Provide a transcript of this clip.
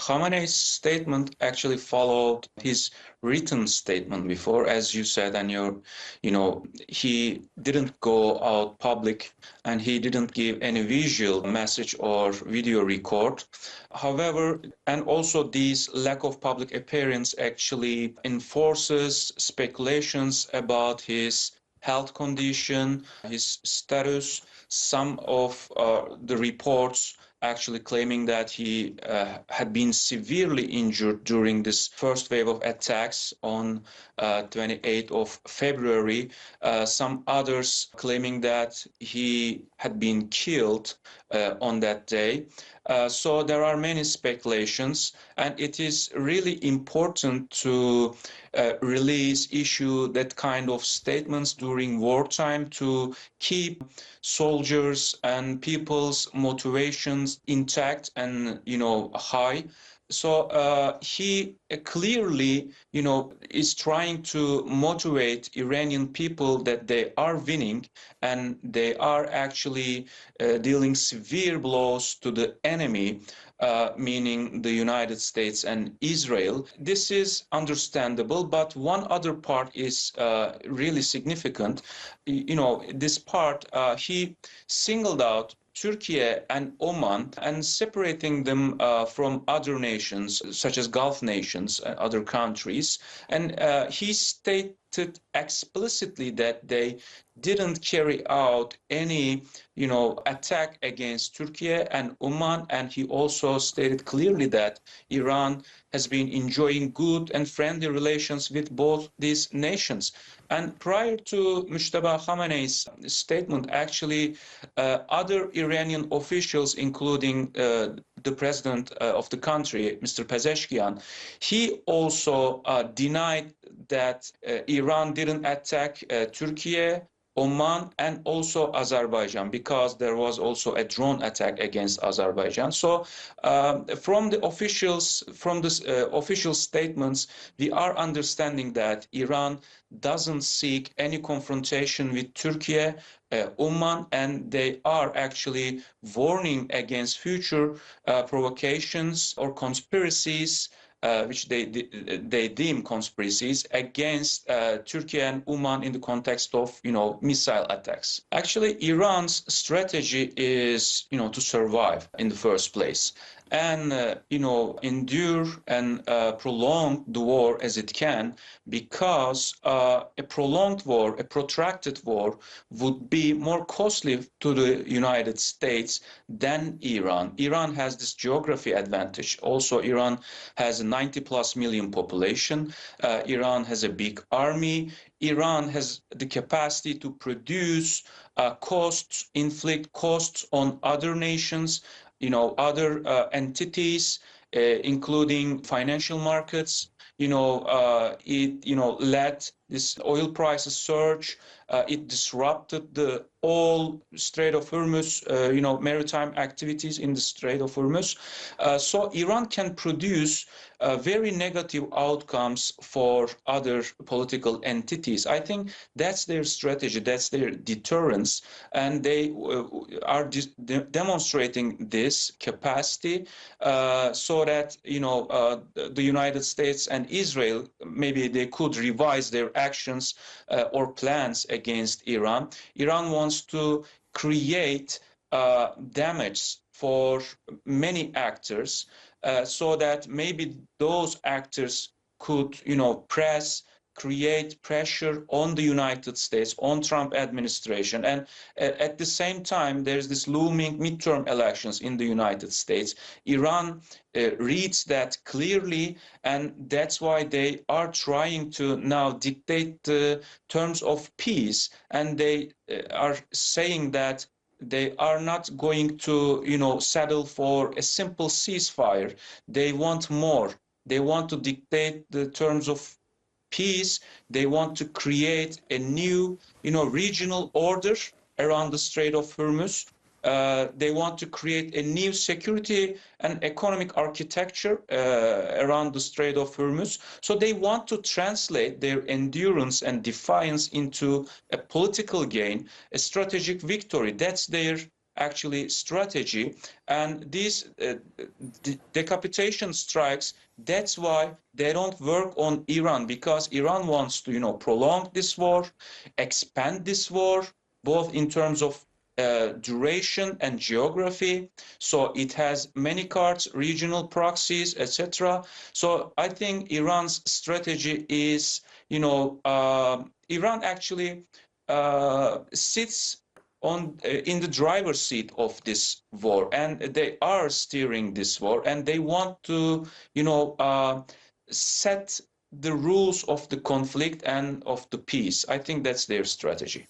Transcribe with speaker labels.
Speaker 1: Khamenei's statement actually followed his written statement before, as you said, and he didn't go out public and he didn't give any visual message or video record. However, and also this lack of public appearance actually enforces speculations about his health condition, his status. Some of the reports actually claiming that he had been severely injured during this first wave of attacks on 28th of February. Some others claiming that he had been killed on that day. So there are many speculations, and it is really important to issue that kind of statements during wartime to keep soldiers and people's motivations intact and high. So he clearly is trying to motivate Iranian people that they are winning and they are actually dealing severe blows to the enemy, meaning the United States and Israel. This is understandable, but one other part is really significant. This part, he singled out Turkey and Oman and separating them from other nations, such as Gulf nations and other countries. And he stated explicitly that they didn't carry out any, attack against Turkey and Oman. And he also stated clearly that Iran has been enjoying good and friendly relations with both these nations. And prior to Mustafa Caner's statement, actually, other Iranian officials, including the president of the country, Mr. Pezeshkian, he also denied that Iran didn't attack Turkey, Oman, and also Azerbaijan, because there was also a drone attack against Azerbaijan. So from the official statements, we are understanding that Iran doesn't seek any confrontation with Turkey, Oman, and they are actually warning against future provocations or conspiracies, which they deem conspiracies against Turkey and Oman in the context of missile attacks. Actually, Iran's strategy is to survive in the first place, and endure and prolong the war as it can, because a prolonged war, a protracted war, would be more costly to the United States than Iran. Iran has this geography advantage. Also, Iran has a 90+ million population. Iran has a big army. Iran has the capacity to produce costs, inflict costs on other nations, other entities, including financial markets. It let this oil prices surge. It disrupted the all Strait of Hormuz, maritime activities in the Strait of Hormuz. So Iran can produce very negative outcomes for other political entities. I think that's their strategy, that's their deterrence, and they are demonstrating this capacity so that the United States and Israel, maybe they could revise their actions or plans against Iran. Iran wants to create damage for many actors, so that maybe those actors could, create pressure on the United States, on Trump administration. And at the same time, there's this looming midterm elections in the United States. Iran reads that clearly, and that's why they are trying to now dictate the terms of peace. And they are saying that they are not going to, settle for a simple ceasefire. They want more. They want to dictate the terms of peace. They want to create a new, regional order around the Strait of Hormuz. They want to create a new security and economic architecture around the Strait of Hormuz. So they want to translate their endurance and defiance into a political gain, a strategic victory. That's their actually strategy. And these decapitation strikes, that's why they don't work on Iran, because Iran wants to, prolong this war, expand this war, both in terms of duration and geography. So it has many cards, regional proxies, etc. So I think Iran's strategy is, Iran actually sits on in the driver's seat of this war, and they are steering this war, and they want to, set the rules of the conflict and of the peace. I think that's their strategy.